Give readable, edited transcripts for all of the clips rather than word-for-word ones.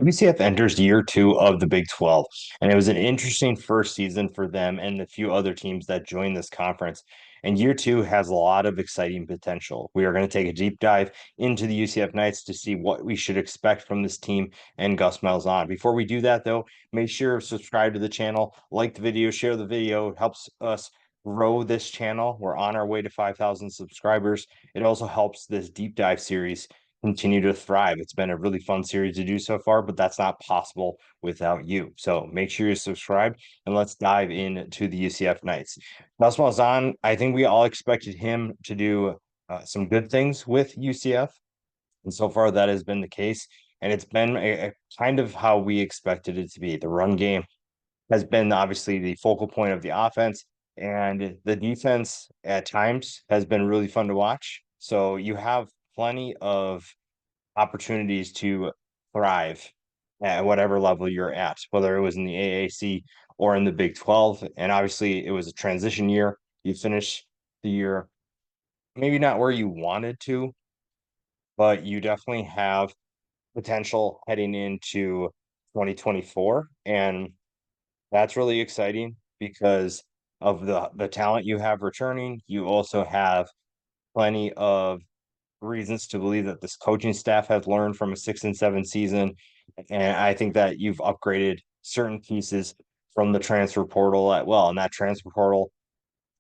UCF enters year two of the Big 12, and it was an interesting first season for them and the few other teams that joined this conference. And year two has a lot of exciting potential. We are going to take a deep dive into the UCF Knights to see what we should expect from this team and Gus Malzahn. Before we do that, though, make sure to subscribe to the channel, like the video, share the video. It helps us grow this channel. We're on our way to 5,000 subscribers. It also helps this deep dive series continue to thrive. It's been a really fun series to do so far, but that's not possible without you. So make sure you subscribe and let's dive into the UCF Knights. Gus Malzahn, I think we all expected him to do some good things with UCF, and so far that has been the case. And it's been a kind of how we expected it to be. The run game has been obviously the focal point of the offense, and the defense at times has been really fun to watch. So you have plenty of opportunities to thrive at whatever level you're at, whether it was in the AAC or in the Big 12. And obviously, it was a transition year. You finish the year maybe not where you wanted to, but you definitely have potential heading into 2024. And that's really exciting because of the talent you have returning. You also have plenty of reasons to believe that this coaching staff has learned from a 6-7 season. And I think that you've upgraded certain pieces from the transfer portal at well. And that transfer portal,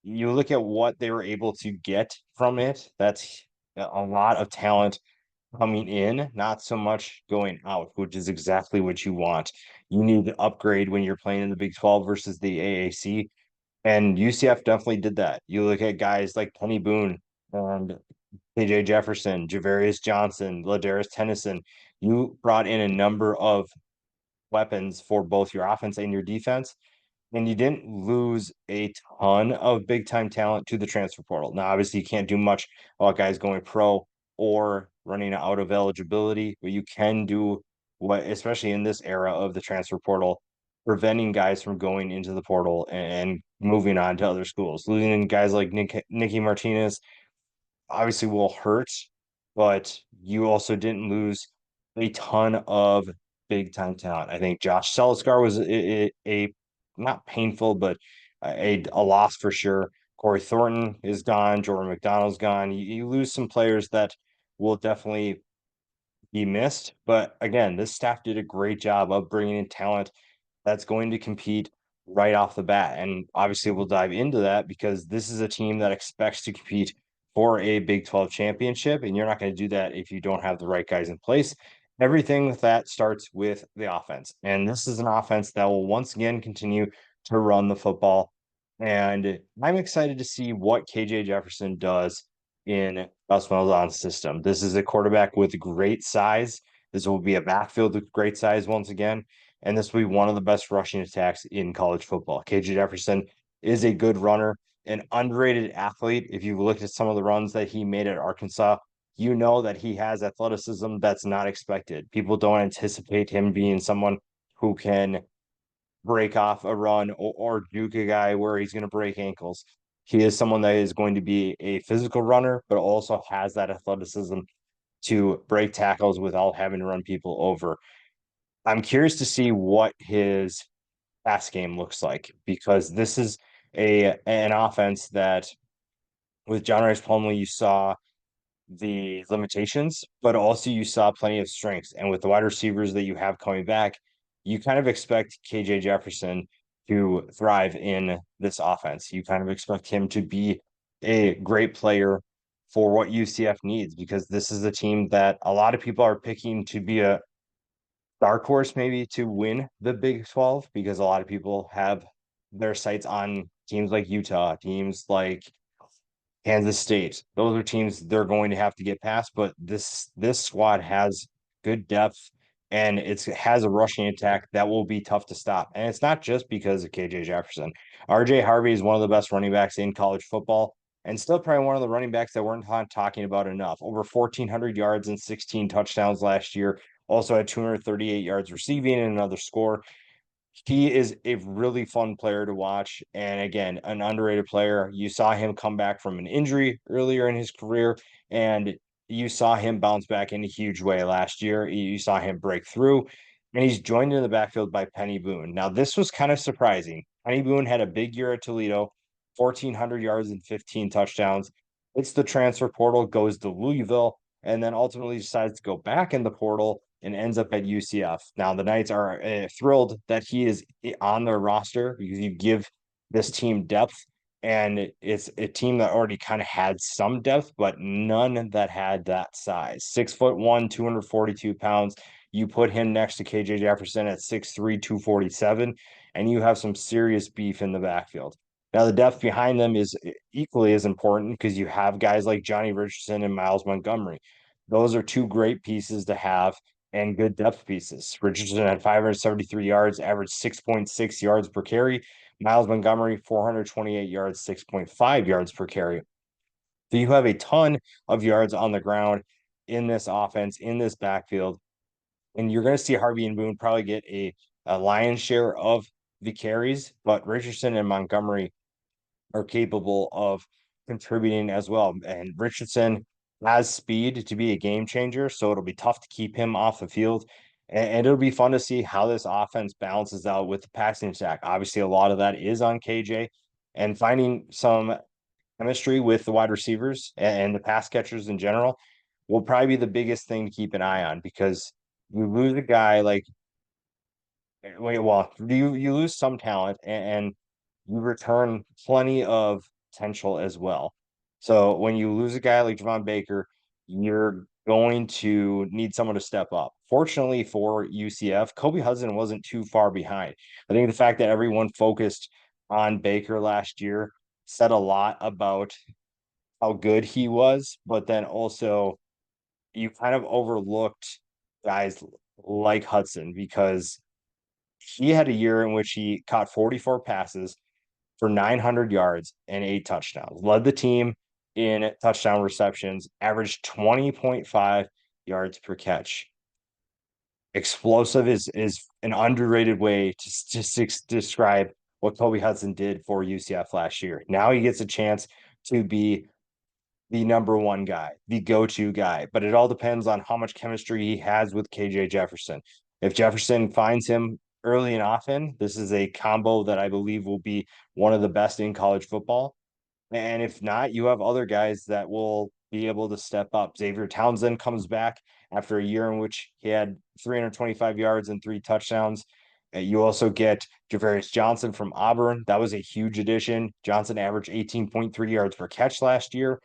you look at what they were able to get from it. That's a lot of talent coming in, not so much going out, which is exactly what you want. You need to upgrade when you're playing in the Big 12 versus the AAC. And UCF definitely did that. You look at guys like Penny Boone and KJ Jefferson, Javarius Johnson, Ladarius Tennyson. You brought in a number of weapons for both your offense and your defense, and you didn't lose a ton of big time talent to the transfer portal. Now, obviously, you can't do much about guys going pro or running out of eligibility, but you can do what, especially in this era of the transfer portal, preventing guys from going into the portal and moving on to other schools. Losing guys like Nicky Martinez obviously will hurt, but you also didn't lose a ton of big time talent. I think Josh Seliskar was a not painful, but a loss for sure. Corey Thornton is gone. Jordan McDonald's gone. You lose some players that will definitely be missed. But again, this staff did a great job of bringing in talent that's going to compete right off the bat. And obviously, we'll dive into that because this is a team that expects to compete for a Big 12 championship. And you're not going to do that if you don't have the right guys in place. Everything with that starts with the offense. And this is an offense that will once again continue to run the football. And I'm excited to see what KJ Jefferson does in Gus Malzahn's system. This is a quarterback with great size. This will be a backfield with great size once again, and this will be one of the best rushing attacks in college football. KJ Jefferson is a good runner, an underrated athlete. If you looked at some of the runs that he made at Arkansas, you know that he has athleticism that's not expected. People don't anticipate him being someone who can break off a run or juke a guy where he's going to break ankles. He is someone that is going to be a physical runner, but also has that athleticism to break tackles without having to run people over. I'm curious to see what his pass game looks like because this is a an offense that with John Rice Plumlee you saw the limitations, but also you saw plenty of strengths. And with the wide receivers that you have coming back, you kind of expect KJ Jefferson to thrive in this offense. You kind of expect him to be a great player for what UCF needs because this is a team that a lot of people are picking to be a dark horse maybe to win the Big 12 because a lot of people have their sights on teams like Utah, teams like Kansas State. Those are teams they're going to have to get past, but this squad has good depth and it has a rushing attack that will be tough to stop. And it's not just because of KJ Jefferson. RJ Harvey is one of the best running backs in college football and still probably one of the running backs that weren't talking about enough. Over 1,400 yards and 16 touchdowns last year. Also had 238 yards receiving and another score. He is a really fun player to watch. And again, an underrated player. You saw him come back from an injury earlier in his career, and you saw him bounce back in a huge way last year. You saw him break through. and he's joined in the backfield by Penny Boone. Now, this was kind of surprising. Penny Boone had a big year at Toledo, 1,400 yards and 15 touchdowns. It's the transfer portal, goes to Louisville, and then ultimately decides to go back in the portal and ends up at UCF. Now, the Knights are thrilled that he is on their roster because you give this team depth, and it's a team that already kind of had some depth, but none that had that size. 6'1", 242 pounds. You put him next to KJ Jefferson at 6'3", 247, and you have some serious beef in the backfield. Now, the depth behind them is equally as important because you have guys like Johnny Richardson and Miles Montgomery. Those are two great pieces to have and good depth pieces. Richardson had 573 yards, averaged 6.6 yards per carry. Miles Montgomery, 428 yards, 6.5 yards per carry. So you have a ton of yards on the ground in this offense, in this backfield. And you're going to see Harvey and Boone probably get a lion's share of the carries, but Richardson and Montgomery are capable of contributing as well. And Richardson has speed to be a game changer, so it'll be tough to keep him off the field. And it'll be fun to see how this offense balances out with the passing attack. Obviously, a lot of that is on KJ, and finding some chemistry with the wide receivers and the pass catchers in general will probably be the biggest thing to keep an eye on because you lose a guy like well, you lose some talent and you return plenty of potential as well. So when you lose a guy like Javon Baker, you're going to need someone to step up. Fortunately for UCF, Kobe Hudson wasn't too far behind. I think the fact that everyone focused on Baker last year said a lot about how good he was, but then also you kind of overlooked guys like Hudson because he had a year in which he caught 44 passes for 900 yards and 8 touchdowns, led the team in touchdown receptions, averaged 20.5 yards per catch. Explosive is an underrated way to describe what Kobe Hudson did for UCF last year. Now he gets a chance to be the number one guy, the go-to guy. But it all depends on how much chemistry he has with KJ Jefferson. If Jefferson finds him early and often, this is a combo that I believe will be one of the best in college football. And if not, you have other guys that will be able to step up. Xavier Townsend comes back after a year in which he had 325 yards and 3 touchdowns. You also get Javarius Johnson from Auburn. That was a huge addition. Johnson averaged 18.3 yards per catch last year.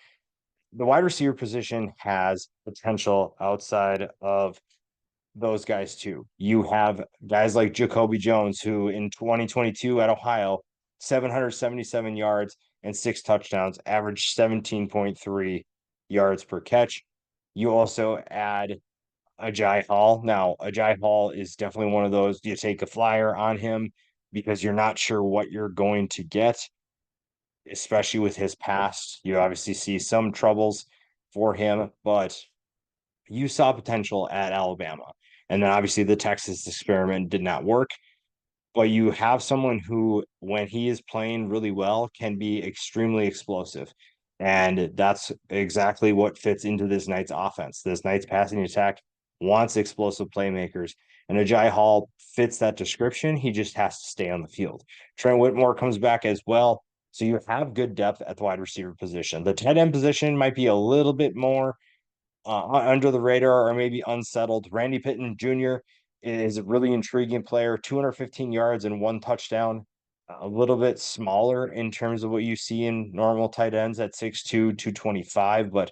The wide receiver position has potential outside of those guys too. You have guys like Jacoby Jones, who in 2022 at Ohio, 777 yards and 6 touchdowns, averaged 17.3 yards per catch. You also add Ajay Hall. Now, Ajay Hall is definitely one of those you take a flyer on him because you're not sure what you're going to get, especially with his past. You obviously see some troubles for him, but you saw potential at Alabama. And then obviously the Texas experiment did not work. But you have someone who, when he is playing really well, can be extremely explosive. And that's exactly what fits into this Knights offense. This Knights passing attack wants explosive playmakers. And Ajay Hall fits that description. He just has to stay on the field. Trent Whitmore comes back as well. So you have good depth at the wide receiver position. The tight end position might be a little bit more under the radar or maybe unsettled. Randy Pitton Jr. is a really intriguing player, 215 yards and 1 touchdown. A little bit smaller in terms of what you see in normal tight ends at 6'2", 225, but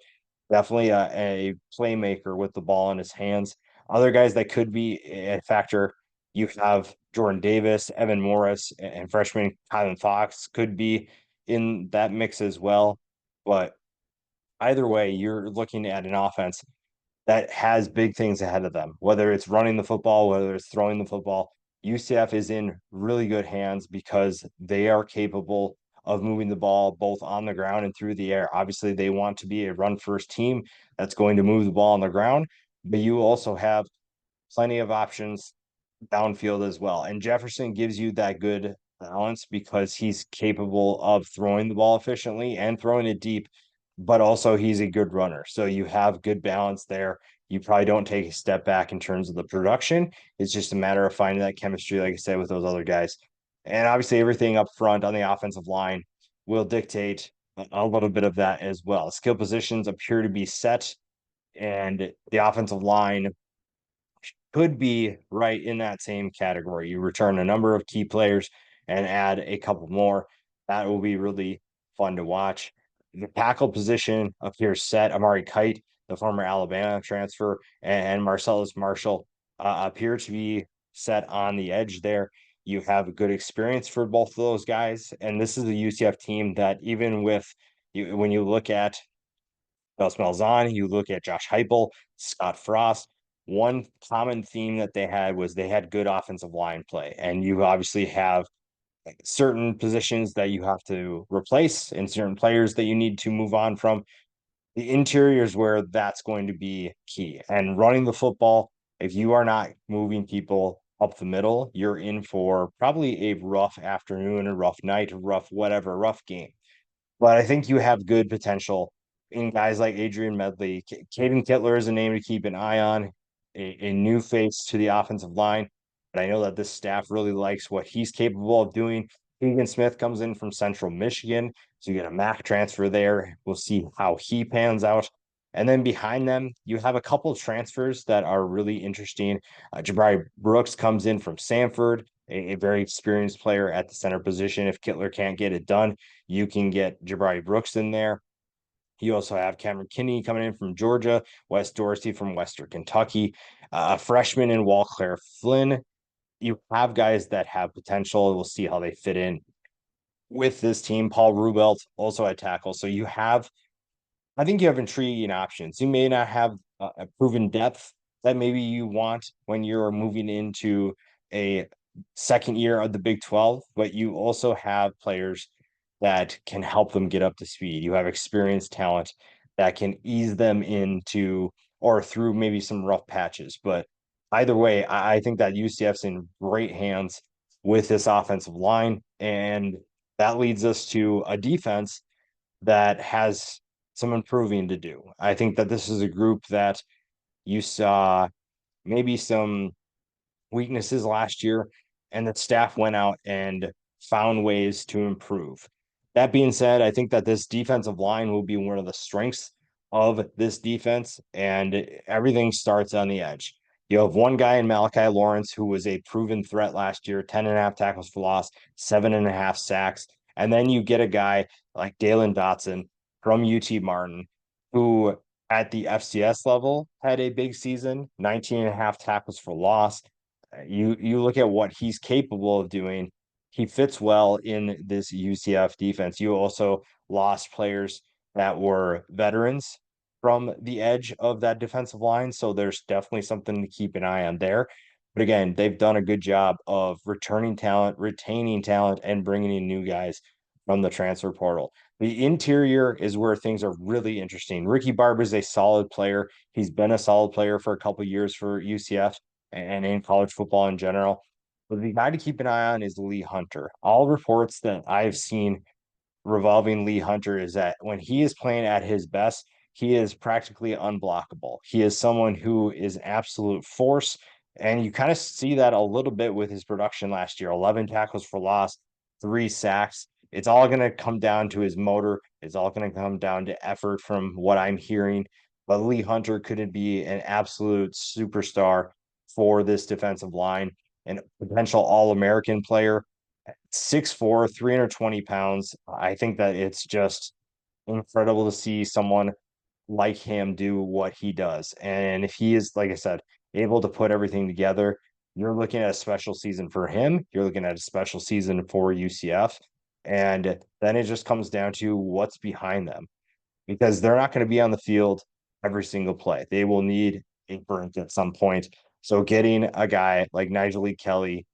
definitely a playmaker with the ball in his hands. Other guys that could be a factor, you have Jordan Davis, Evan Morris, and freshman Kylan Fox could be in that mix as well. But either way, you're looking at an offense that has big things ahead of them, whether it's running the football, whether it's throwing the football. UCF is in really good hands because they are capable of moving the ball both on the ground and through the air. Obviously, they want to be a run first team that's going to move the ball on the ground, but you also have plenty of options downfield as well. And Jefferson gives you that good balance because he's capable of throwing the ball efficiently and throwing it deep, but also he's a good runner. So you have good balance there. you probably don't take a step back in terms of the production. It's just a matter of finding that chemistry, like I said, with those other guys. And obviously, everything up front on the offensive line will dictate a little bit of that as well. Skill positions appear to be set, and the offensive line could be right in that same category. You return a number of key players and add a couple more. That will be really fun to watch. The tackle position appears set. Amari Kite, the former Alabama transfer, and Marcellus Marshall appear to be set on the edge there. You have a good experience for both of those guys. And this is a UCF team that, even with you, when you look at Gus Malzahn, you look at Josh Heupel, Scott Frost. One common theme that they had was they had good offensive line play, and you obviously have certain positions that you have to replace and certain players that you need to move on from. The interior is where that's going to be key. And running the football, if you are not moving people up the middle, you're in for probably a rough afternoon, a rough night, a rough whatever, rough game. But I think you have good potential in guys like Adrian Medley. Caden Kittler is a name to keep an eye on, a new face to the offensive line. But I know that this staff really likes what he's capable of doing. Keegan Smith comes in from Central Michigan. So you get a MAC transfer there. We'll see how he pans out. And then behind them, you have a couple of transfers that are really interesting. Jabari Brooks comes in from Samford, a very experienced player at the center position. If Kittler can't get it done, you can get Jabari Brooks in there. You also have Cameron Kinney coming in from Georgia, Wes Dorsey from Western Kentucky, a freshman in Walclair Flynn. You have guys that have potential. We'll see how they fit in with this team. Paul Rubelt also at tackle. So I think you have intriguing options. You may not have a proven depth that maybe you want when you're moving into a second year of the Big 12, but you also have players that can help them get up to speed. You have experienced talent that can ease them into or through maybe some rough patches. But either way, I think that UCF's in great hands with this offensive line. And that leads us to a defense that has some improving to do. I think that this is a group that you saw maybe some weaknesses last year, and the staff went out and found ways to improve. That being said, I think that this defensive line will be one of the strengths of this defense, and everything starts on the edge. You have one guy in Malachi Lawrence who was a proven threat last year, 10 and a half tackles for loss, 7.5 sacks. And then you get a guy like Dalen Dotson from UT Martin, who at the FCS level had a big season, 19 and a half tackles for loss. You look at what he's capable of doing. He fits well in this UCF defense. You also lost players that were veterans from the edge of that defensive line, so there's definitely something to keep an eye on there. But again, they've done a good job of returning talent, retaining talent, and bringing in new guys from the transfer portal. The interior is where things are really interesting. Ricky Barber is a solid player. He's been a solid player for a couple years for UCF and in college football in general. But the guy to keep an eye on is Lee Hunter. All reports that I've seen revolving Lee Hunter is that when he is playing at his best, he is practically unblockable. He is someone who is an absolute force. And you kind of see that a little bit with his production last year, 11 tackles for loss, 3 sacks. It's all going to come down to his motor. It's all going to come down to effort from what I'm hearing. But Lee Hunter could be an absolute superstar for this defensive line and potential All-American player. 6'4", 320 pounds. I think that it's just incredible to see someone like him do what he does. And if he is, like I said, able to put everything together, you're looking at a special season for him. You're looking at a special season for UCF. And then it just comes down to what's behind them because they're not going to be on the field every single play. They will need a burnt at some point. So getting a guy like Nigel Lee Kelly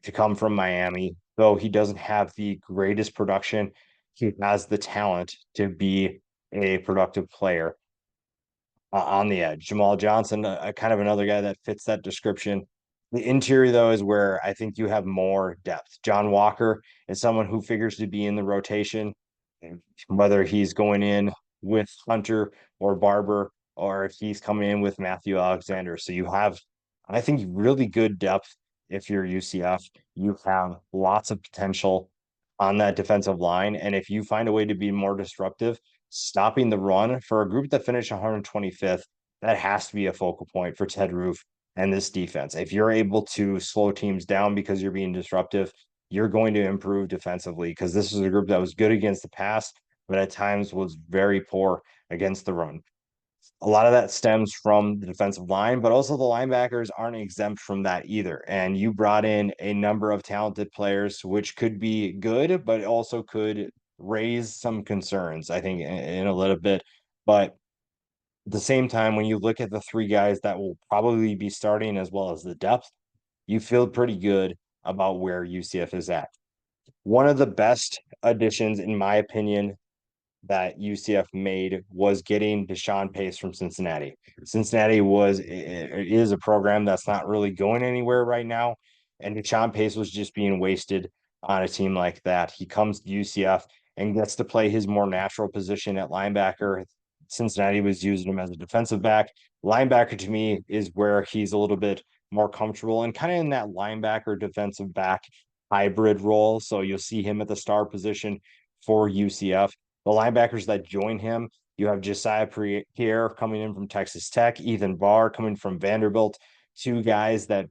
to come from Miami, though he doesn't have the greatest production, he has the talent to be a productive player on the edge. Jamal Johnson, kind of another guy that fits that description. The interior, though, is where I think you have more depth. John Walker is someone who figures to be in the rotation, whether he's going in with Hunter or Barber. or if he's coming in with Matthew Alexander. So you have, I think, really good depth if you're UCF. You have lots of potential on that defensive line. And if you find a way to be more disruptive, stopping the run for a group that finished 125th, that has to be a focal point for Ted Roof and this defense. If you're able to slow teams down because you're being disruptive, you're going to improve defensively because this is a group that was good against the pass, but at times was very poor against the run. A lot of that stems from the defensive line, but also the linebackers aren't exempt from that either. And you brought in a number of talented players, which could be good, but also could raise some concerns, I think, in a little bit. But at the same time, when you look at the three guys that will probably be starting as well as the depth, you feel pretty good about where UCF is at. One of the best additions, in my opinion, that UCF made was getting Deshaun Pace from Cincinnati. Cincinnati is a program that's not really going anywhere right now, and Deshaun Pace was just being wasted on a team like that. He comes to UCF and gets to play his more natural position at linebacker. Cincinnati was using him as a defensive back. Linebacker to me is where he's a little bit more comfortable and kind of in that linebacker defensive back hybrid role. So you'll see him at the star position for UCF. The linebackers that join him, you have Josiah Pierre coming in from Texas Tech, Ethan Barr coming from Vanderbilt, two guys that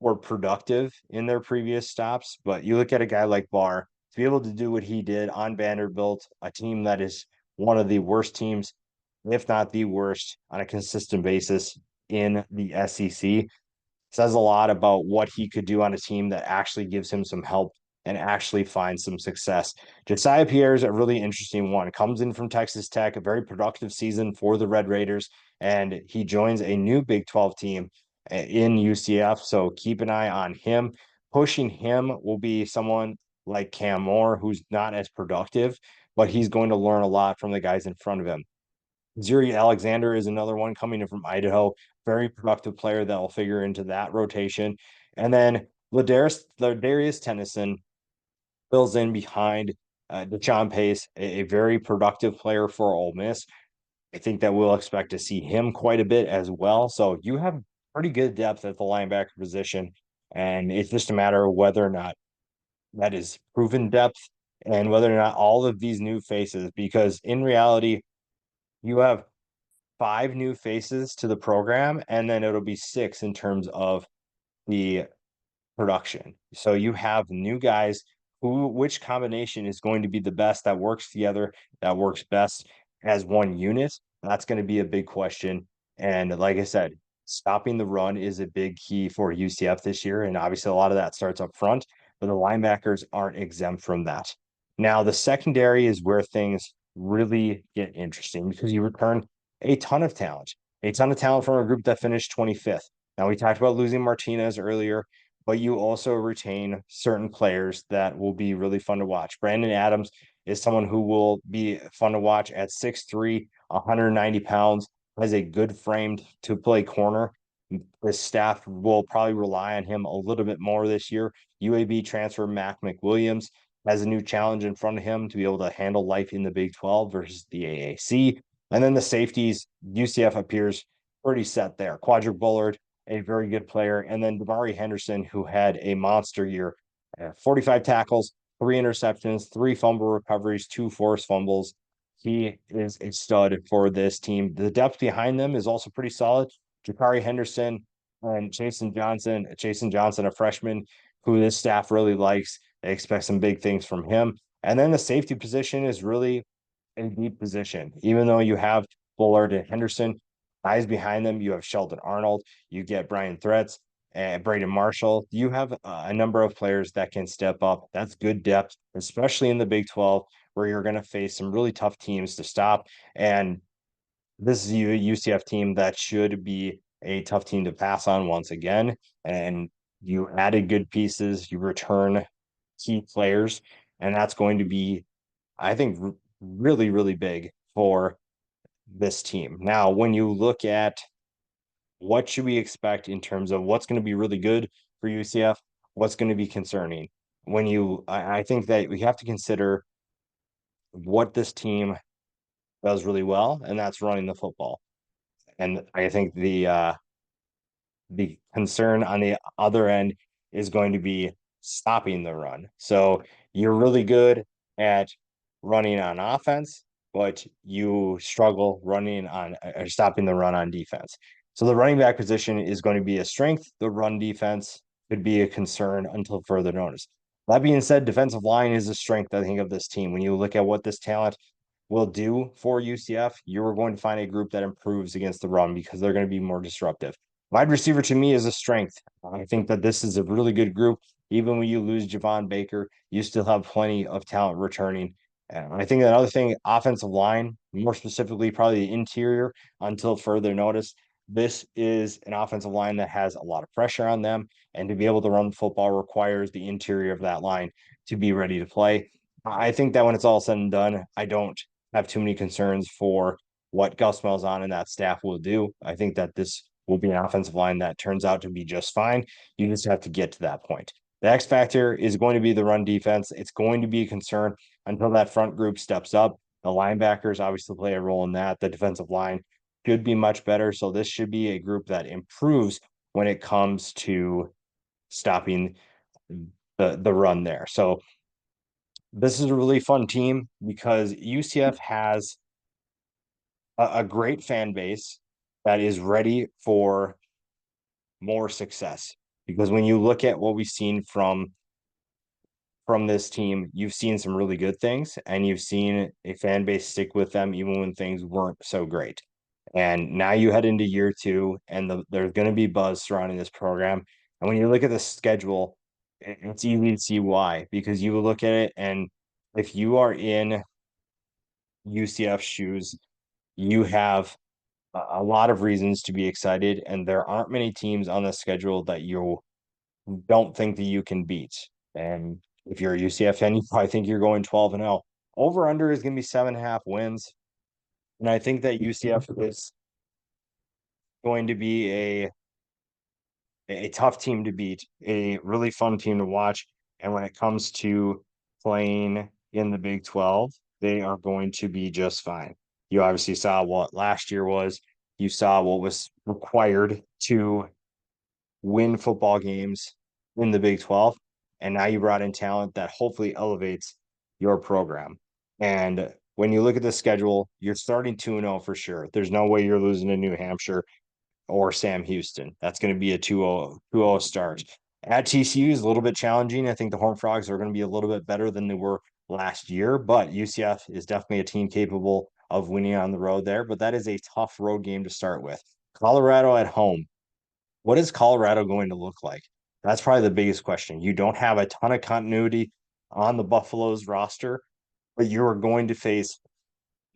were productive in their previous stops. But you look at a guy like Barr to be able to do what he did on Vanderbilt, a team that is one of the worst teams, if not the worst, on a consistent basis in the SEC, says a lot about what he could do on a team that actually gives him some help and actually finds some success. Josiah Pierre is a really interesting one. Comes in from Texas Tech, a very productive season for the Red Raiders, and he joins a new Big 12 team in UCF. So keep an eye on him. Pushing him will be someone like Cam Moore, who's not as productive, but he's going to learn a lot from the guys in front of him. Zuri Alexander is another one coming in from Idaho, very productive player that will figure into that rotation. And then Ladarius Tennyson fills in behind Deshaun Pace, a very productive player for Ole Miss. I think that we'll expect to see him quite a bit as well. So you have pretty good depth at the linebacker position, and it's just a matter of whether or not that is proven depth and whether or not all of these new faces, because in reality, you have five new faces to the program, and then it'll be six in terms of the production. So you have new guys which combination is going to be the best that works together, that works best as one unit. That's going to be a big question. And like I said, stopping the run is a big key for UCF this year. And obviously, a lot of that starts up front, but the linebackers aren't exempt from that. Now, the secondary is where things really get interesting because you return a ton of talent from a group that finished 25th. Now, we talked about losing Martinez earlier, but you also retain certain players that will be really fun to watch. Brandon Adams is someone who will be fun to watch at 6'3", 190 pounds, has a good frame to play corner. The staff will probably rely on him a little bit more this year. UAB transfer Mac McWilliams has a new challenge in front of him to be able to handle life in the Big 12 versus the AAC. And then the safeties, UCF appears pretty set there. Quadric Bullard, a very good player. And then Damari Henderson, who had a monster year, 45 tackles, 3 interceptions, 3 fumble recoveries, 2 forced fumbles. He is a stud for this team. The depth behind them is also pretty solid. Jakari Henderson and Jason Johnson. Jason Johnson, a freshman who this staff really likes. They expect some big things from him. And then the safety position is really a deep position. Even though you have Bullard and Henderson, guys behind them, you have Sheldon Arnold, you get Brian Threats and Braden Marshall. You have a number of players that can step up. That's good depth, especially in the Big 12, where you're going to face some really tough teams to stop. And this is a UCF team that should be a tough team to pass on once again. And you added good pieces, you return key players, and that's going to be, I think, really, really big for this team. Now, when you look at what should we expect in terms of what's going to be really good for UCF, what's going to be concerning, I think that we have to consider what this team does really well, and that's running the football. And I think the concern on the other end is going to be stopping the run. So you're really good at running on offense, but you struggle running on or stopping the run on defense. So the running back position is going to be a strength. The run defense could be a concern until further notice. That being said, defensive line is a strength, I think, of this team. When you look at what this talent will do for UCF, you're going to find a group that improves against the run because they're going to be more disruptive. Wide receiver to me is a strength. I think that this is a really good group. Even when you lose Javon Baker, you still have plenty of talent returning. And I think another thing, offensive line, more specifically, probably the interior until further notice. This is an offensive line that has a lot of pressure on them. And to be able to run the football requires the interior of that line to be ready to play. I think that when it's all said and done, I don't have too many concerns for what Gus Malzahn and that staff will do. I think that this will be an offensive line that turns out to be just fine. You just have to get to that point. The X factor is going to be the run defense. It's going to be a concern until that front group steps up. The linebackers obviously play a role in that. The defensive line should be much better. So this should be a group that improves when it comes to stopping the run there. So this is a really fun team because UCF has a great fan base that is ready for more success. Because when you look at what we've seen from this team, you've seen some really good things, and you've seen a fan base stick with them even when things weren't so great. And now you head into year two, and there's going to be buzz surrounding this program. And when you look at the schedule, it's easy to see why. Because you look at it, and if you are in UCF shoes, you have a lot of reasons to be excited, and there aren't many teams on the schedule that you don't think that you can beat. And if you're a UCF fan, you probably think you're going 12 and 0. Over under is going to be 7.5 wins. And I think that UCF is going to be a tough team to beat, a really fun team to watch. And when it comes to playing in the Big 12, they are going to be just fine. You obviously saw what last year was. You saw what was required to win football games in the Big 12. And now you brought in talent that hopefully elevates your program. And when you look at the schedule, you're starting 2-0 for sure. There's no way you're losing to New Hampshire or Sam Houston. That's going to be a 2-0 start. At TCU is a little bit challenging. I think the Horned Frogs are going to be a little bit better than they were last year, but UCF is definitely a team capable of winning on the road there. But that is a tough road game to start with. Colorado at home. What is Colorado going to look like? That's probably the biggest question. You don't have a ton of continuity on the Buffaloes roster, but you are going to face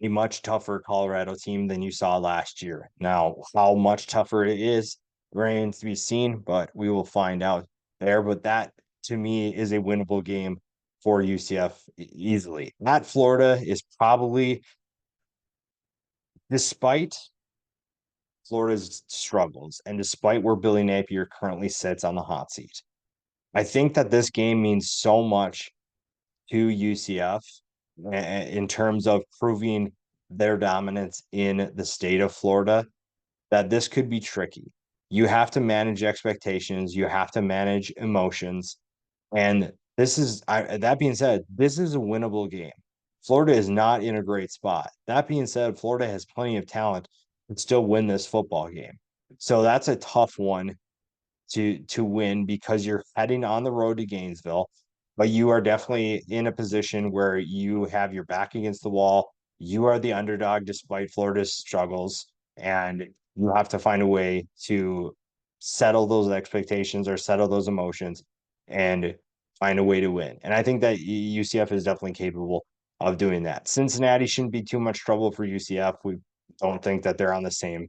a much tougher Colorado team than you saw last year. Now, how much tougher it is remains to be seen, but we will find out there. But that to me is a winnable game for UCF easily. At Florida is probably, despite Florida's struggles and despite where Billy Napier currently sits on the hot seat, I think that this game means so much to UCF in terms of proving their dominance in the state of Florida that this could be tricky. You have to manage expectations, you have to manage emotions, and that being said, this is a winnable game. Florida is not in a great spot. That being said, Florida has plenty of talent to still win this football game. So that's a tough one to win because you're heading on the road to Gainesville, but you are definitely in a position where you have your back against the wall. You are the underdog despite Florida's struggles, and you have to find a way to settle those expectations or settle those emotions and find a way to win. And I think that UCF is definitely capable of doing that. Cincinnati shouldn't be too much trouble for UCF. We don't think that they're on the same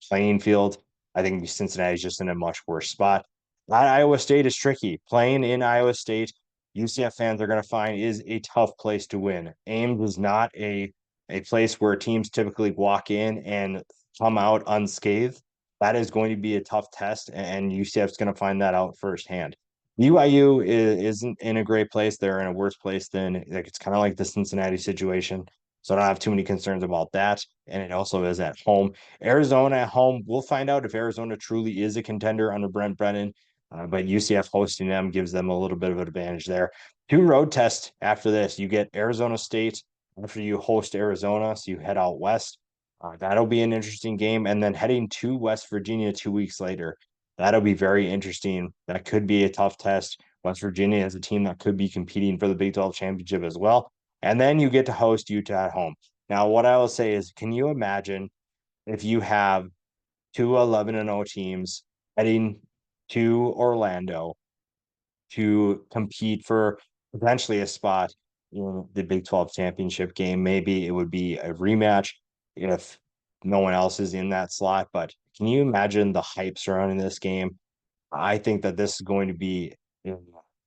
playing field. I think Cincinnati is just in a much worse spot. Iowa State is tricky. Playing in Iowa State, UCF fans are going to find is a tough place to win. Ames is not a place where teams typically walk in and come out unscathed. That is going to be a tough test, and UCF is going to find that out firsthand. Isn't in a great place. They're in a worse place than like it's kind of like the Cincinnati situation. So I don't have too many concerns about that. And it also is at home. Arizona at home, we'll find out if Arizona truly is a contender under Brent Brennan. But UCF hosting them gives them a little bit of an advantage there. Two road tests after this. You get Arizona State after you host Arizona, so you head out west. That'll be an interesting game. And then heading to West Virginia 2 weeks later, that'll be very interesting. That could be a tough test. West Virginia is a team that could be competing for the Big 12 championship as well. And then you get to host Utah at home. Now, what I will say is, can you imagine if you have two 11-0 teams heading to Orlando to compete for potentially a spot in the Big 12 championship game? Maybe it would be a rematch if no one else is in that slot. But can you imagine the hype surrounding this game? I think that this is going to be a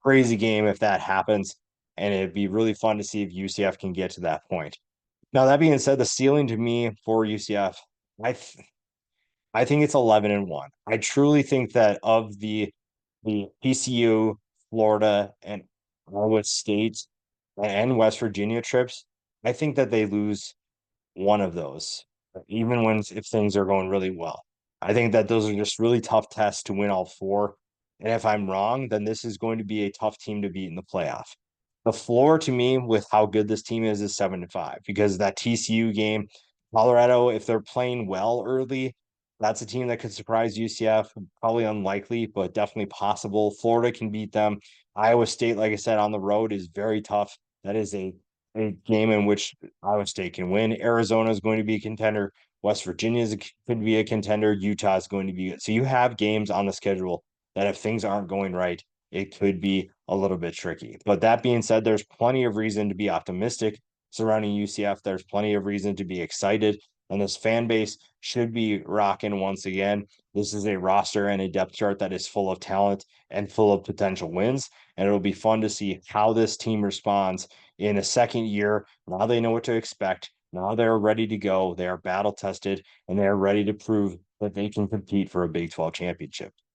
crazy game if that happens. And it'd be really fun to see if UCF can get to that point. Now, that being said, the ceiling to me for UCF, I th- I think it's 11-1. I truly think that of the TCU, Florida, and Iowa State and West Virginia trips, I think that they lose one of those, even when if things are going really well. I think that those are just really tough tests to win all four. And if I'm wrong, then this is going to be a tough team to beat in the playoff. The floor to me with how good this team is 7-5 because that TCU game, Colorado, if they're playing well early, that's a team that could surprise UCF. Probably unlikely, but definitely possible. Florida can beat them. Iowa State, like I said, on the road is very tough. That is a game in which Iowa State can win. Arizona is going to be a contender. West Virginia could be a contender. Utah is going to be good. So you have games on the schedule that if things aren't going right, it could be a little bit tricky. But that being said, there's plenty of reason to be optimistic surrounding UCF. There's plenty of reason to be excited. And this fan base should be rocking once again. This is a roster and a depth chart that is full of talent and full of potential wins. And it'll be fun to see how this team responds in a second year. Now they know what to expect. Now they're ready to go. They are battle tested and they're ready to prove that they can compete for a Big 12 championship.